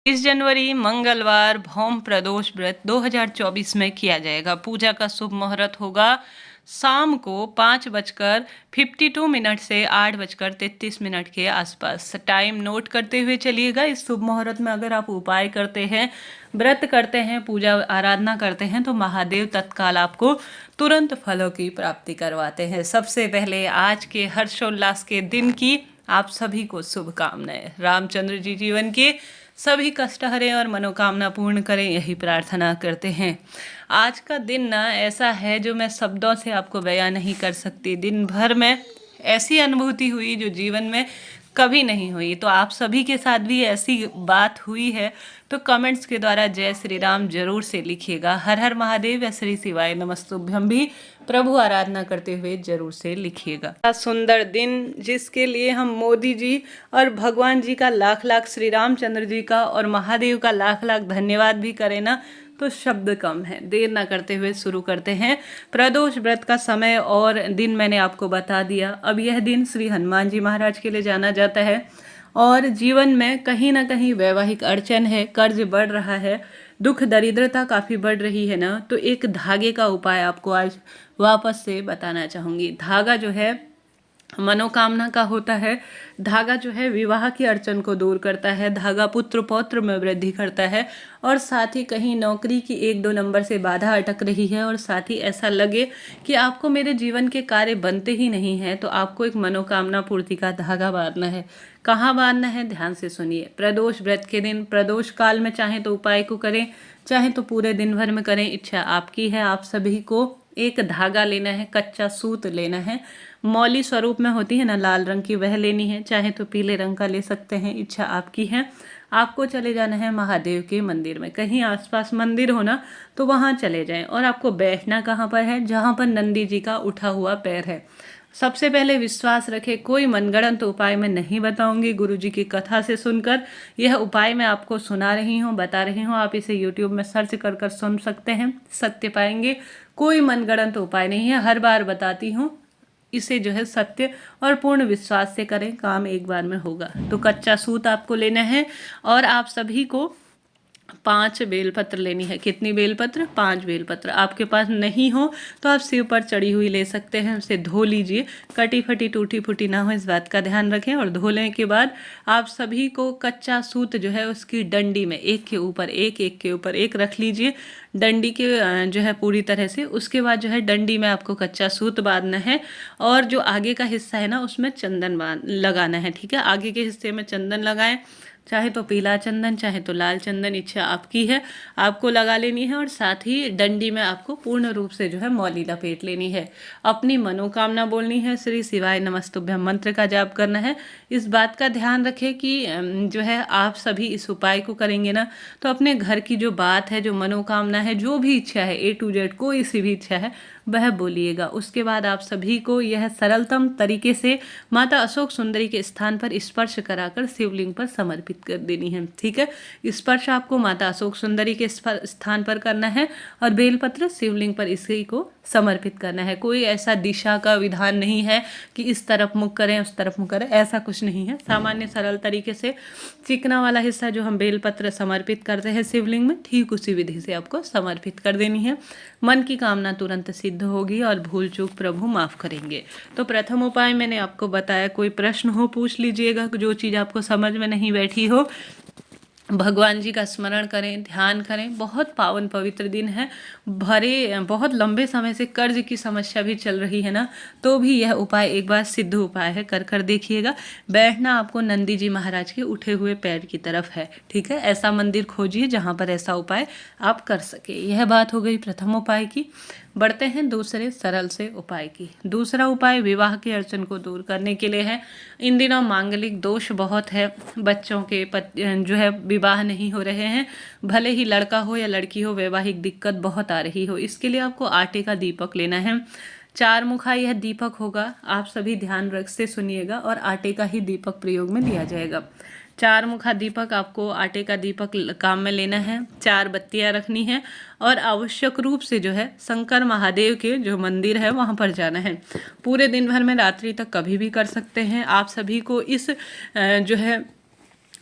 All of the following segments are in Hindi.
20 जनवरी मंगलवार भौम प्रदोष व्रत 2024 में किया जाएगा। पूजा का शुभ मुहूर्त होगा शाम को 5:52 से 8:33 के आसपास। टाइम नोट करते हुए चलिएगा। इस शुभ मुहूर्त में अगर आप उपाय करते हैं, व्रत करते हैं, पूजा आराधना करते हैं तो महादेव तत्काल आपको तुरंत फलों की प्राप्ति करवाते हैं। सबसे पहले आज के हर्षोल्लास के दिन की आप सभी को शुभकामनाएं। रामचंद्र जी जीवन के सभी कष्ट हरें और मनोकामना पूर्ण करें, यही प्रार्थना करते हैं। आज का दिन ना ऐसा है जो मैं शब्दों से आपको बयां नहीं कर सकती। दिन भर में ऐसी अनुभूति हुई जो जीवन में कभी नहीं हुई। तो आप सभी के साथ भी ऐसी बात हुई है तो कमेंट्स के द्वारा जय श्री राम जरूर से लिखिएगा। हर हर महादेव या श्री शिवाय नमस्तुभ्यम भी प्रभु आराधना करते हुए जरूर से लिखिएगा। सुंदर दिन जिसके लिए हम मोदी जी और भगवान जी का लाख लाख, श्री रामचंद्र जी का और महादेव का लाख लाख धन्यवाद भी करें ना तो शब्द कम है। देर ना करते हुए शुरू करते हैं। प्रदोष व्रत का समय और दिन मैंने आपको बता दिया। अब यह दिन श्री हनुमान जी महाराज के लिए जाना जाता है और जीवन में कहीं ना कहीं वैवाहिक अड़चन है, कर्ज बढ़ रहा है, दुख दरिद्रता काफ़ी बढ़ रही है ना, तो एक धागे का उपाय आपको आज वापस से बताना चाहूँगी। धागा जो है मनोकामना का होता है। धागा जो है विवाह की अड़चन को दूर करता है। धागा पुत्र पौत्र में वृद्धि करता है और साथ ही कहीं नौकरी की 1-2 नंबर से बाधा अटक रही है और साथ ही ऐसा लगे कि आपको मेरे जीवन के कार्य बनते ही नहीं हैं, तो आपको एक मनोकामना पूर्ति का धागा बांधना है। कहाँ बांधना है, ध्यान से सुनिए। प्रदोष व्रत के दिन प्रदोष काल में चाहे तो उपाय को करें, चाहे तो पूरे दिन भर में करें, इच्छा आपकी है। आप सभी को एक धागा लेना है, कच्चा सूत लेना है। मौली स्वरूप में होती है ना लाल रंग की, वह लेनी है, चाहे तो पीले रंग का ले सकते हैं, इच्छा आपकी है। आपको चले जाना है महादेव के मंदिर में। कहीं आसपास मंदिर हो ना तो वहाँ चले जाएं और आपको बैठना कहाँ पर है, जहाँ पर नंदी जी का उठा हुआ पैर है। सबसे पहले विश्वास रखें, कोई मनगढ़ंत उपाय मैं नहीं बताऊंगी। गुरु जी की कथा से सुनकर यह उपाय मैं आपको सुना रही हूँ, बता रही हूँ। आप इसे यूट्यूब में सर्च कर कर सुन सकते हैं, सत्य पाएंगे। कोई मनगढ़ंत उपाय नहीं है, हर बार बताती हूँ। इसे जो है सत्य और पूर्ण विश्वास से करें, काम एक बार में होगा। तो कच्चा सूत आपको लेना है और आप सभी को 5 बेलपत्र लेनी है। कितनी बेलपत्र? 5 बेलपत्र। आपके पास नहीं हो तो आप सिर पर चढ़ी हुई ले सकते हैं, उसे धो लीजिए। कटी फटी टूटी फूटी ना हो, इस बात का ध्यान रखें। और धोने के बाद आप सभी को कच्चा सूत जो है उसकी डंडी में एक के ऊपर एक, एक के ऊपर एक रख लीजिए, डंडी के जो है पूरी तरह से। उसके बाद जो है डंडी में आपको कच्चा सूत बांधना है और जो आगे का हिस्सा है ना उसमें चंदन लगाना है। ठीक है, आगे के हिस्से में चंदन लगाएं, चाहे तो पीला चंदन, चाहे तो लाल चंदन, इच्छा आपकी है, आपको लगा लेनी है। और साथ ही डंडी में आपको पूर्ण रूप से जो है मौली लपेट लेनी है। अपनी मनोकामना बोलनी है, श्री शिवाय नमस्तुभ्यम मंत्र का जाप करना है। इस बात का ध्यान रखें कि जो है आप सभी इस उपाय को करेंगे ना तो अपने घर की जो बात है, जो मनोकामना है, जो भी इच्छा है, A to Z कोई सी भी इच्छा है वह बोलिएगा। उसके बाद आप सभी को यह सरलतम तरीके से माता अशोक सुंदरी के स्थान पर स्पर्श कराकर शिवलिंग पर समर्पित कर देनी है। ठीक है, स्पर्श आपको माता अशोक सुंदरी के स्थान पर करना है और बेलपत्र शिवलिंग पर इसी को समर्पित करना है। कोई ऐसा दिशा का विधान नहीं है कि इस तरफ मुख करें, उस तरफ मुख करें, ऐसा कुछ नहीं है। सामान्य सरल तरीके से चिकना वाला हिस्सा जो हम बेलपत्र समर्पित करते हैं शिवलिंग में, ठीक उसी विधि से आपको समर्पित कर देनी है। मन की कामना तुरंत सिद्ध होगी और भूल चूक प्रभु माफ करेंगे। तो प्रथम उपाय मैंने आपको बताया। कोई प्रश्न हो पूछ लीजिएगा, जो चीज़ आपको समझ में नहीं बैठी हो। भगवान जी का स्मरण करें, ध्यान करें। बहुत पावन पवित्र दिन है। बहुत लंबे समय से कर्ज की समस्या भी चल रही है ना, तो भी यह उपाय एक बार सिद्ध उपाय है, कर कर देखिएगा। बैठना आपको नंदी जी महाराज के उठे हुए पैर की तरफ है। ठीक है, ऐसा मंदिर खोजिए जहाँ पर ऐसा उपाय आप कर सके। यह बात हो गई प्रथम उपाय की। बढ़ते हैं दूसरे सरल से उपाय की। दूसरा उपाय विवाह की अड़चन को दूर करने के लिए है। इन दिनों मांगलिक दोष बहुत है, बच्चों के जो है विवाह नहीं हो रहे हैं, भले ही लड़का हो या लड़की हो, वैवाहिक दिक्कत बहुत आ रही हो। इसके लिए आपको आटे का दीपक लेना है। 4 मुखा यह दीपक होगा, आप सभी ध्यान रख से सुनिएगा, और आटे का ही दीपक प्रयोग में लिया जाएगा। 4 मुखा दीपक आपको आटे का दीपक काम में लेना है। 4 बत्तियां रखनी है और आवश्यक रूप से जो है शंकर महादेव के जो मंदिर है वहाँ पर जाना है। पूरे दिन भर में रात्रि तक कभी भी कर सकते हैं। आप सभी को इस जो है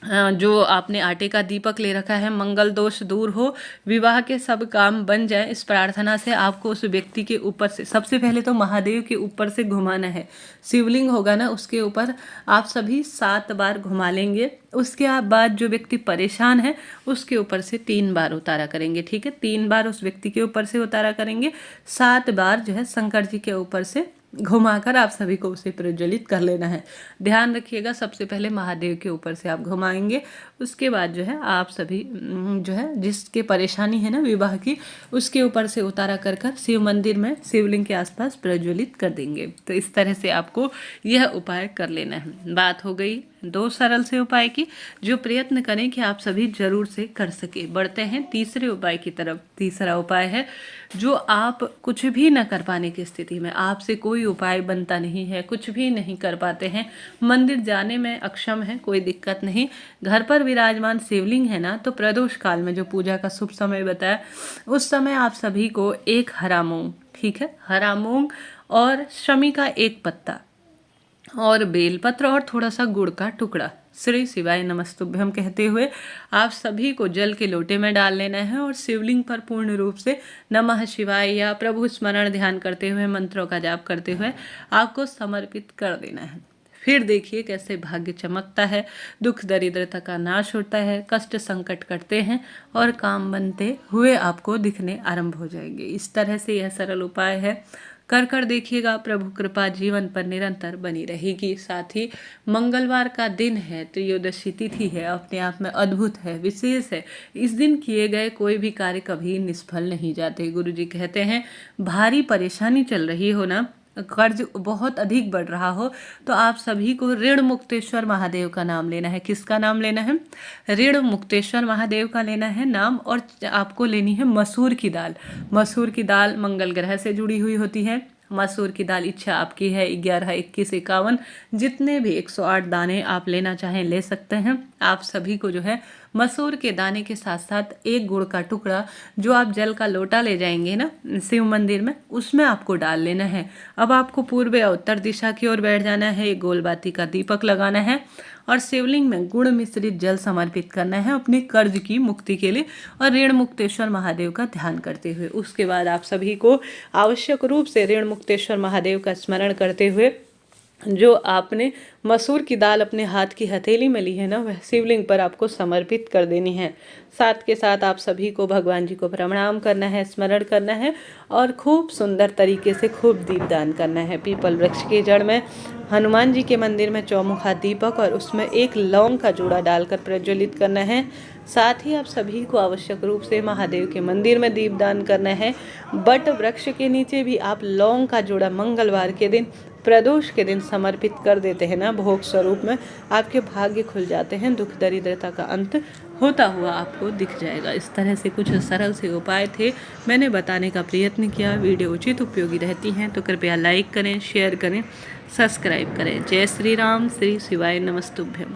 जो आपने आटे का दीपक ले रखा है, मंगल दोष दूर हो, विवाह के सब काम बन जाए, इस प्रार्थना से आपको उस व्यक्ति के ऊपर से सबसे पहले तो महादेव के ऊपर से घुमाना है। शिवलिंग होगा ना, उसके ऊपर आप सभी 7 बार घुमा लेंगे। उसके बाद जो व्यक्ति परेशान है उसके ऊपर से 3 बार उतारा करेंगे। ठीक है, 3 बार उस व्यक्ति के ऊपर से उतारा करेंगे, 7 बार जो है शंकर जी के ऊपर से घुमाकर आप सभी को उसे प्रज्वलित कर लेना है। ध्यान रखिएगा, सबसे पहले महादेव के ऊपर से आप घुमाएंगे, उसके बाद जो है आप सभी जो है जिसके परेशानी है ना विवाह की, उसके ऊपर से उतारा कर कर शिव मंदिर में शिवलिंग के आसपास प्रज्वलित कर देंगे। तो इस तरह से आपको यह उपाय कर लेना है। बात हो गई 2 सरल से उपाय की, जो प्रयत्न करें कि आप सभी जरूर से कर सके। बढ़ते हैं तीसरे उपाय की तरफ। तीसरा उपाय है, जो आप कुछ भी न कर पाने की स्थिति में, आपसे कोई उपाय बनता नहीं है, कुछ भी नहीं कर पाते हैं, मंदिर जाने में अक्षम है, कोई दिक्कत नहीं, घर पर विराजमान शिवलिंग है ना, तो प्रदोष काल में जो पूजा का शुभ समय बताया, उस समय आप सभी को एक हरा मूंग, ठीक है, हरा मूंग और शमी का 1 पत्ता और बेलपत्र और थोड़ा सा गुड़ का टुकड़ा, श्री शिवाय नमस्तुभ्यम कहते हुए आप सभी को जल के लोटे में डाल लेना है और शिवलिंग पर पूर्ण रूप से नमः शिवाय या प्रभु स्मरण ध्यान करते हुए, मंत्रों का जाप करते हुए आपको समर्पित कर देना है। फिर देखिए कैसे भाग्य चमकता है, दुख दरिद्रता का नाश होता है, कष्ट संकट कटते हैं और काम बनते हुए आपको दिखने आरंभ हो जाएंगे। इस तरह से यह सरल उपाय है, कर देखिएगा, प्रभु कृपा जीवन पर निरंतर बनी रहेगी। साथ ही मंगलवार का दिन है, त्रयोदशी तिथि है, अपने आप में अद्भुत है, विशेष है। इस दिन किए गए कोई भी कार्य कभी निष्फल नहीं जाते। गुरु जी कहते हैं, भारी परेशानी चल रही हो ना, कर्ज बहुत अधिक बढ़ रहा हो, तो आप सभी को ऋण मुक्तेश्वर महादेव का नाम लेना है। किसका नाम लेना है? ऋण मुक्तेश्वर महादेव का लेना है नाम। और आपको लेनी है मसूर की दाल। मसूर की दाल मंगल ग्रह से जुड़ी हुई होती है। मसूर की दाल इच्छा आपकी है, 11, 21, 51 जितने भी 108 दाने आप लेना चाहें ले सकते हैं। आप सभी को जो है मसूर के दाने के साथ साथ 1 गुड़ का टुकड़ा, जो आप जल का लोटा ले जाएंगे ना शिव मंदिर में, उसमें आपको डाल लेना है। अब आपको पूर्व या उत्तर दिशा की ओर बैठ जाना है, एक गोलबाती का दीपक लगाना है और शिवलिंग में गुड़ मिश्रित जल समर्पित करना है अपने कर्ज की मुक्ति के लिए और ऋण मुक्तेश्वर महादेव का ध्यान करते हुए। उसके बाद आप सभी को आवश्यक रूप से ऋण मुक्तेश्वर महादेव का स्मरण करते हुए जो आपने मसूर की दाल अपने हाथ की हथेली में ली है ना, वह शिवलिंग पर आपको समर्पित कर देनी है। साथ के साथ आप सभी को भगवान जी को प्रणाम करना है, स्मरण करना है और खूब सुंदर तरीके से खूब दीपदान करना है। पीपल वृक्ष की जड़ में हनुमान जी के मंदिर में चौमुखा दीपक और उसमें 1 लौंग का जूड़ा डालकर प्रज्वलित करना है। साथ ही आप सभी को आवश्यक रूप से महादेव के मंदिर में दीपदान करना है। बट वृक्ष के नीचे भी आप लौंग का जूड़ा मंगलवार के दिन, प्रदोष के दिन समर्पित कर देते हैं ना भोग स्वरूप में, आपके भाग्य खुल जाते हैं, दुख दरिद्रता का अंत होता हुआ आपको दिख जाएगा। इस तरह से कुछ सरल से उपाय थे, मैंने बताने का प्रयत्न किया। वीडियो उचित उपयोगी रहती हैं तो कृपया लाइक करें, शेयर करें, सब्सक्राइब करें। जय श्री राम, श्री शिवाय नमस्तुभ्यम।